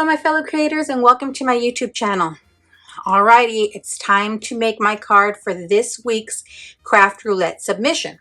Hello my fellow creators and welcome to my YouTube channel. Alrighty, it's time to make my card for this week's Craft Roulette submission.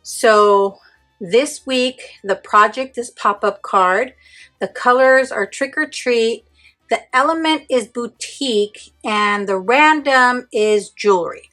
So this week the project is pop-up card. The colors are Trick or Treat. The element is boutique and the random is jewelry.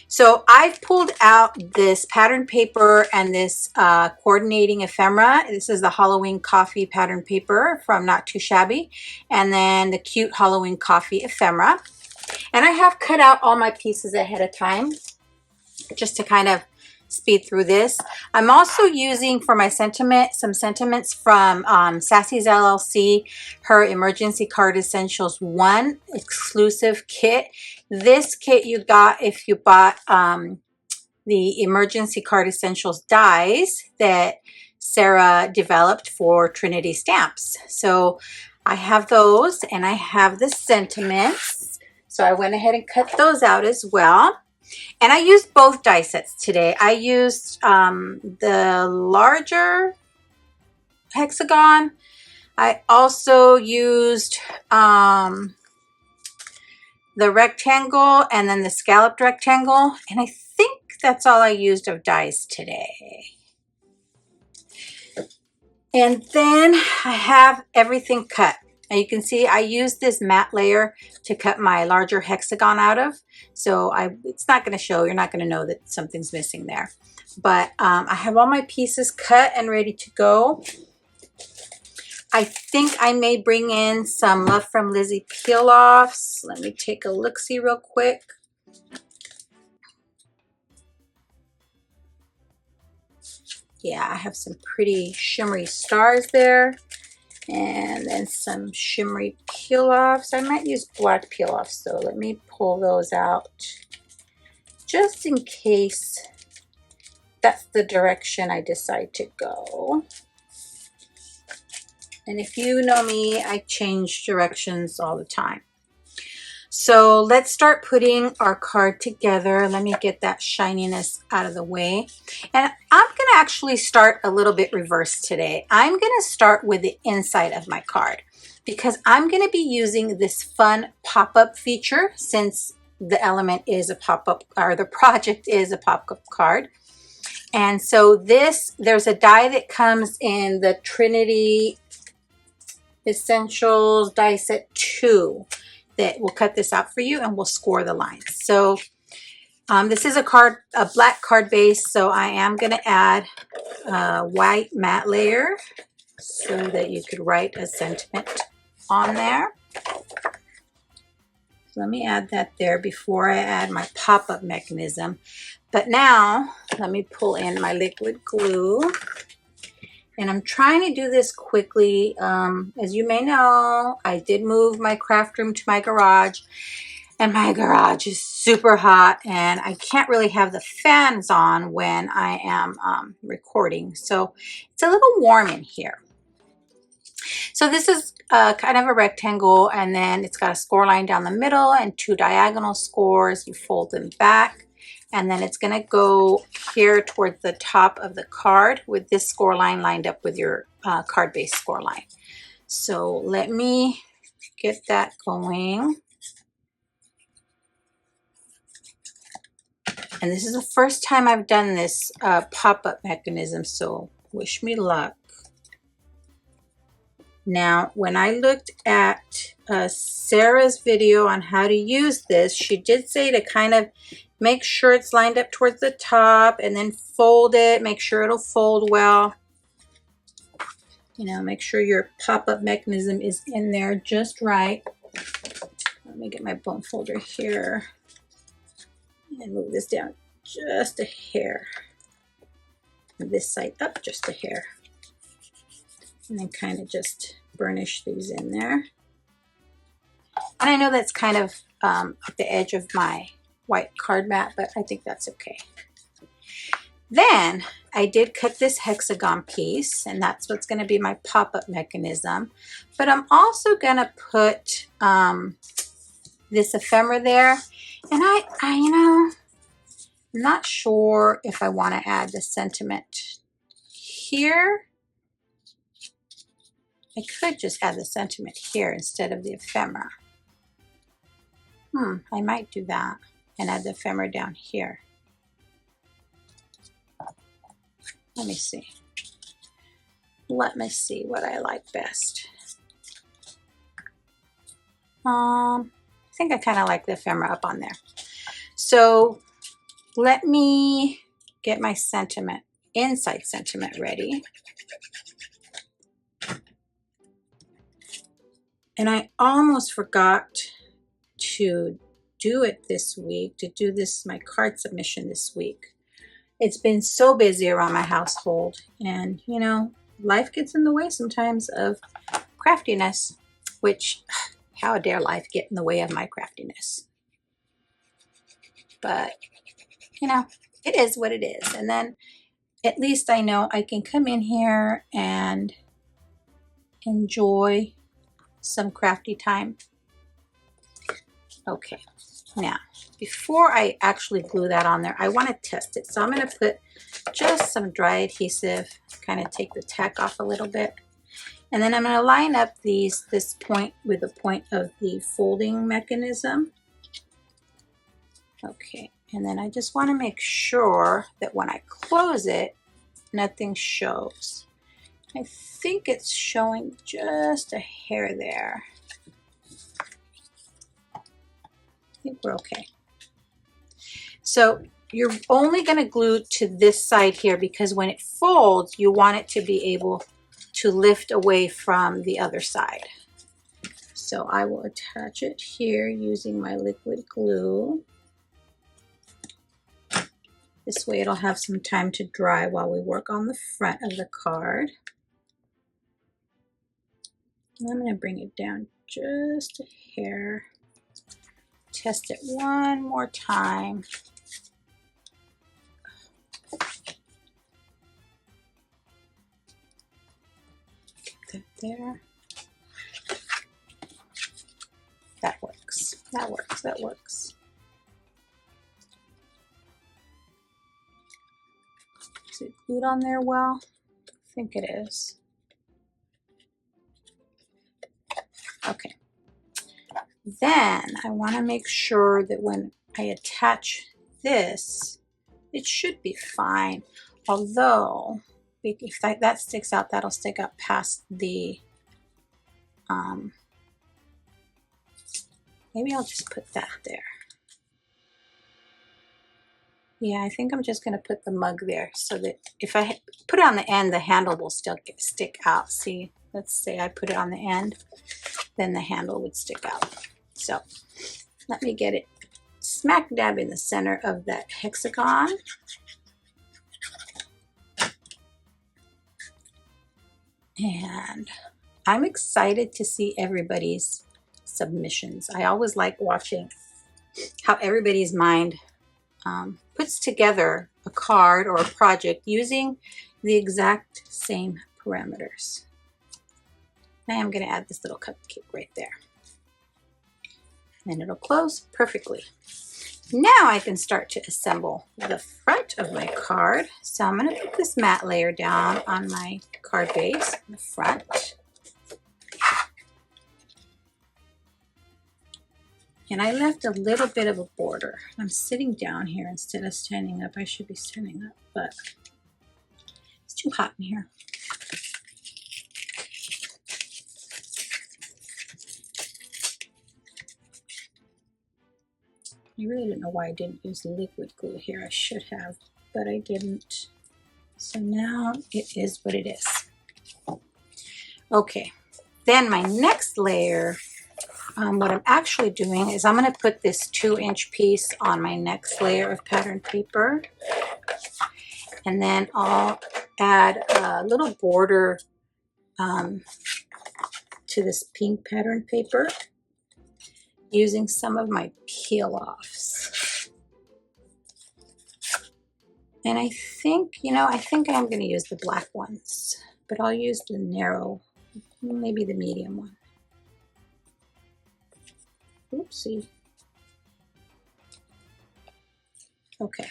So I've pulled out this pattern paper and this coordinating ephemera. This is the Halloween coffee pattern paper from Not Too Shabby. And then the cute Halloween coffee ephemera. And I have cut out all my pieces ahead of time just to kind of speed through this. I'm also using for my sentiment some sentiments from Sassy's LLC, her Emergency Card Essentials 1 exclusive kit. This kit you got if you bought the Emergency Card Essentials dies that Sarah developed for Trinity Stamps. So I have those and I have the sentiments. So I went ahead and cut those out as well. And I used both die sets today. I used the larger hexagon. I also used the rectangle and then the scalloped rectangle. And I think that's all I used of dies today. And then I have everything cut. Now you can see I used this matte layer to cut my larger hexagon out of. So it's not going to show. You're not going to know that something's missing there. But I have all my pieces cut and ready to go. I think I may bring in some Love from Lizzie peel-offs. Let me take a look-see real quick. Yeah, I have some pretty shimmery stars there. And then some shimmery peel-offs. I might use black peel-offs though. Let me pull those out just in case that's the direction I decide to go. And if you know me, I change directions all the time. So let's start putting our card together. Let me get that shininess out of the way. And I'm going to actually start a little bit reverse today. I'm going to start with the inside of my card because I'm going to be using this fun pop-up feature since the element is a pop-up, or the project is a pop-up card. And so there's a die that comes in the Trinity Essentials die set 2. That will cut this out for you and we'll score the lines. So this is a black card base, so I am going to add a white matte layer so that you could write a sentiment on there. So let me add that there before I add my pop-up mechanism. But now let me pull in my liquid glue. And I'm trying to do this quickly. As you may know, I did move my craft room to my garage. And my garage is super hot. And I can't really have the fans on when I am recording. So it's a little warm in here. So this is kind of a rectangle. And then it's got a score line down the middle and 2 diagonal scores. You fold them back. And then it's going to go here towards the top of the card with this score line lined up with your card base score line. So let me get that going. And this is the first time I've done this pop-up mechanism, so wish me luck. Now, when I looked at Sarah's video on how to use this, she did say to kind of make sure it's lined up towards the top and then fold it. Make sure it'll fold well. You know, make sure your pop-up mechanism is in there just right. Let me get my bone folder here and move this down just a hair. Move this side up just a hair. And then kind of just burnish these in there. And I know that's kind of at the edge of my white card mat, but I think that's okay. Then I did cut this hexagon piece, and that's what's going to be my pop-up mechanism. But I'm also going to put this ephemera there. And I you know, I'm not sure if I want to add the sentiment here I could just add the sentiment here instead of the ephemera. I might do that and add the ephemera down here. Let me see. Let me see what I like best. I think I kind of like the ephemera up on there. So let me get my sentiment, inside sentiment ready. And I almost forgot to do it this week, to do this, my card submission this week. It's been so busy around my household, and you know, life gets in the way sometimes of craftiness, which, how dare life get in the way of my craftiness? But, you know, it is what it is. And then at least I know I can come in here and enjoy some crafty time. Okay, now before I actually glue that on there, I want to test it. So I'm going to put just some dry adhesive, kind of take the tack off a little bit. And then I'm going to line up this point with the point of the folding mechanism. Okay, and then I just want to make sure that when I close it, nothing shows. I think it's showing just a hair there. I think we're okay. So you're only going to glue to this side here because when it folds, you want it to be able to lift away from the other side. So I will attach it here using my liquid glue. This way it'll have some time to dry while we work on the front of the card. And I'm going to bring it down just a hair. Test it one more time. Get that there. That works. That works. That works. Is it glued on there well? I think it is. Okay. Then I want to make sure that when I attach this, it should be fine. Although, if that sticks out, that'll stick out past the, maybe I'll just put that there. Yeah, I think I'm just going to put the mug there so that if I put it on the end, the handle will still stick out. See, let's say I put it on the end, then the handle would stick out. So let me get it smack dab in the center of that hexagon. And I'm excited to see everybody's submissions. I always like watching how everybody's mind puts together a card or a project using the exact same parameters. Now I'm going to add this little cupcake right there. And it'll close perfectly. Now I can start to assemble the front of my card. So I'm going to put this matte layer down on my card base in the front. And I left a little bit of a border. I'm sitting down here instead of standing up. I should be standing up, but it's too hot in here. I really don't know why I didn't use liquid glue here. I should have, but I didn't. So now it is what it is. Okay, then my next layer, what I'm actually doing is I'm going to put this 2-inch piece on my next layer of pattern paper. And then I'll add a little border to this pink pattern paper using some of my peel-offs. And I think, you know, I think I'm going to use the black ones, but I'll use the narrow, maybe the medium one. Oopsie. Okay.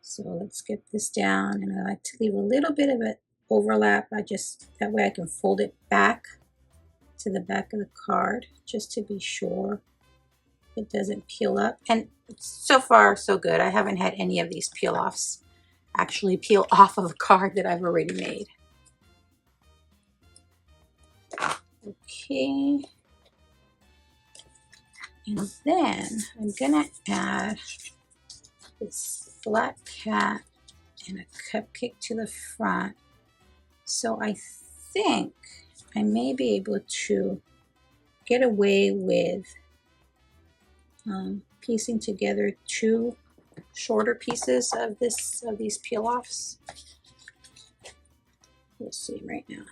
So let's get this down, and I like to leave a little bit of it overlap. That way I can fold it back to the back of the card just to be sure it doesn't peel up. And so far so good. I haven't had any of these peel offs actually peel off of a card that I've already made. Okay. And then I'm gonna add this black cat and a cupcake to the front. So I think I may be able to get away with piecing together 2 shorter pieces of these peel offs. We'll see right now.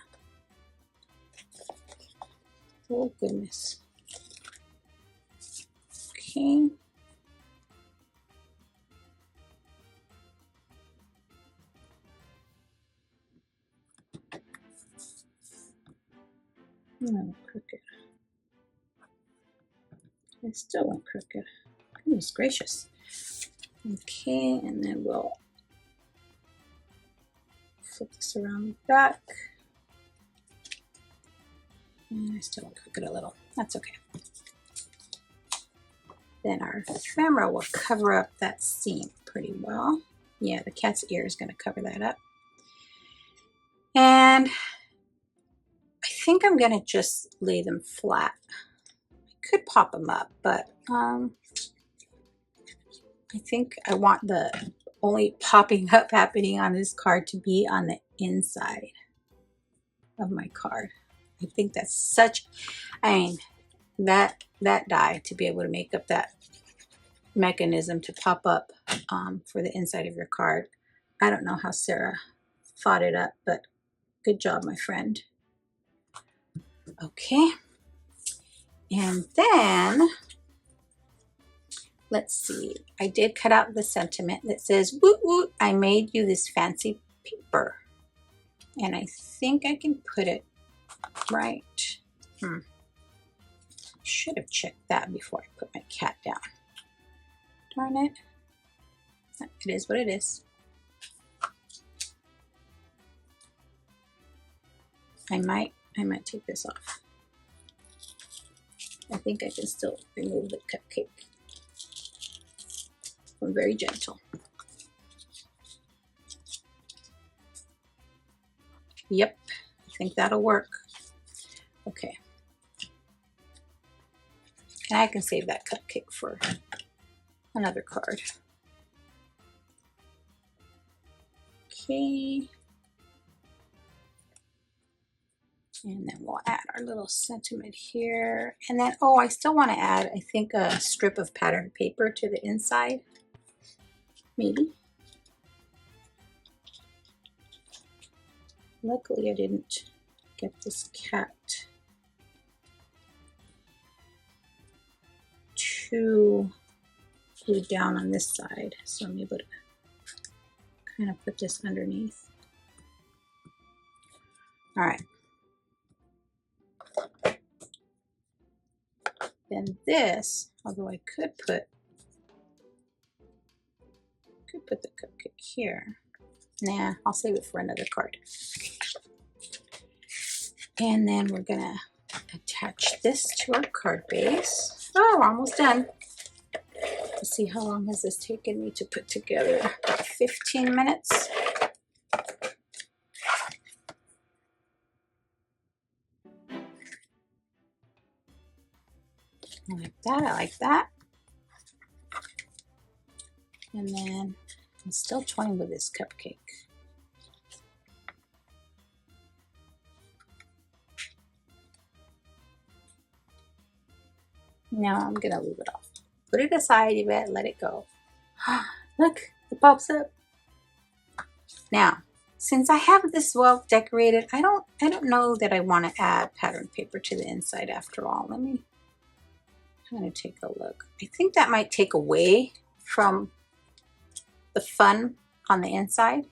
Oh goodness. Okay. No, crooked. It still went crooked. Goodness gracious. Okay, and then we'll flip this around the back. And I still went crooked a little. That's okay. Then our camera will cover up that seam pretty well. Yeah, the cat's ear is going to cover that up. And I think I'm going to just lay them flat. I could pop them up, but I think I want the only popping up happening on this card to be on the inside of my card. I think that's such, I mean, that die to be able to make up that mechanism to pop up for the inside of your card. I don't know how Sarah thought it up, but good job, my friend. Okay. And then, let's see. I did cut out the sentiment that says, woot woot, I made you this fancy paper. And I think I can put it right. Should have checked that before I put my cat down. Darn it. It is what it is. I might take this off. I think I can still remove the cupcake. I'm very gentle. Yep, I think that'll work. Okay. And I can save that cupcake for another card. Okay. And then we'll add our little sentiment here. And then, oh, I still want to add, I think, a strip of patterned paper to the inside. Maybe. Luckily, I didn't get this cat too glued down on this side. So I'm able to kind of put this underneath. All right. Then this, although I could put the cupcake here. Nah, I'll save it for another card. And then we're gonna attach this to our card base. Oh, we're almost done. Let's see, how long has this taken me to put together? About 15 minutes. I like that, I like that. And then I'm still toying with this cupcake. Now I'm gonna leave it off. Put it aside a bit, let it go. Look, it pops up. Now, since I have this well decorated, I don't know that I want to add patterned paper to the inside after all. Let me kind of take a look. I think that might take away from the fun on the inside.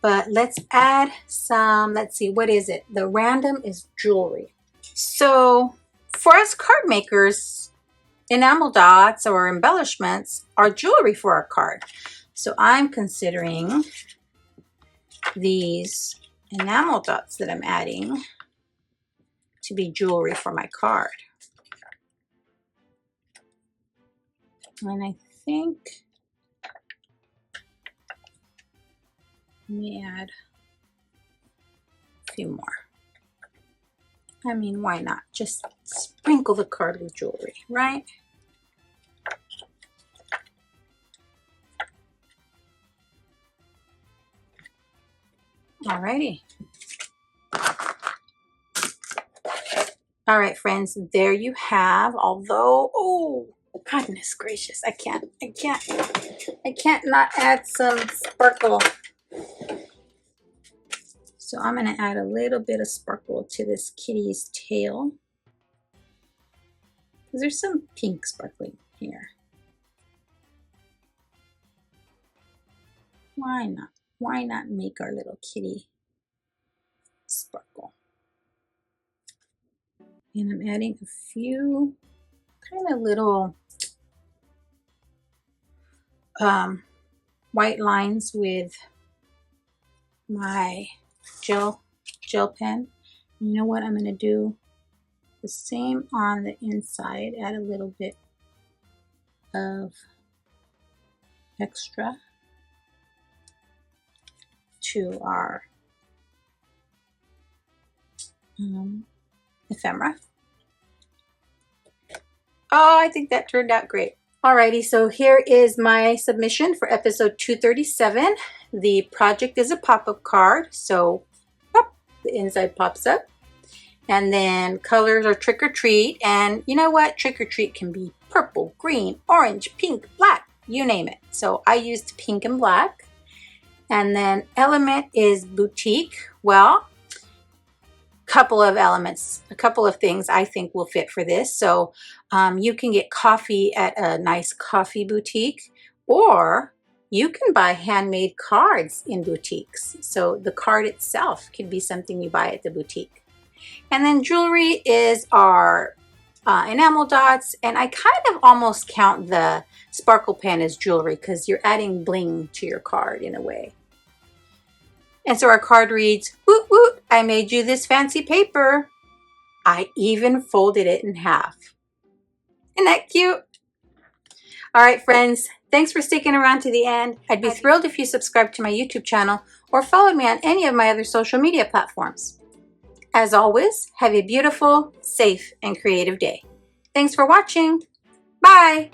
But let's add some, let's see, what is it? The random is jewelry. So for us card makers, enamel dots or embellishments are jewelry for our card. So I'm considering these enamel dots that I'm adding to be jewelry for my card. And I think, let me add a few more. I mean, why not? Just sprinkle the card with jewelry, right? Alrighty. All right, friends, there you have, although, oh, goodness gracious, I can't not add some sparkle. So I'm gonna add a little bit of sparkle to this kitty's tail, because there's some pink sparkling here. Why not? Why not make our little kitty sparkle? And I'm adding a few kind of little white lines with my gel pen. You know what I'm going to do? The same on the inside. Add a little bit of extra to our ephemera. Oh, I think that turned out great. Alrighty, so here is my submission for episode 237. The project is a pop-up card, so the inside pops up. And then colors are trick or treat. And you know what? Trick or treat can be purple, green, orange, pink, black, you name it. So I used pink and black. And then element is boutique. Well, couple of elements, a couple of things I think will fit for this. So you can get coffee at a nice coffee boutique, or you can buy handmade cards in boutiques. So the card itself could be something you buy at the boutique. And then jewelry is our enamel dots, and I kind of almost count the sparkle pen as jewelry because you're adding bling to your card in a way. And so our card reads, woot woot, I made you this fancy paper. I even folded it in half. Isn't that cute? All right, friends, thanks for sticking around to the end. I'd be thrilled if you subscribed to my YouTube channel or followed me on any of my other social media platforms. As always, have a beautiful, safe, and creative day. Thanks for watching. Bye.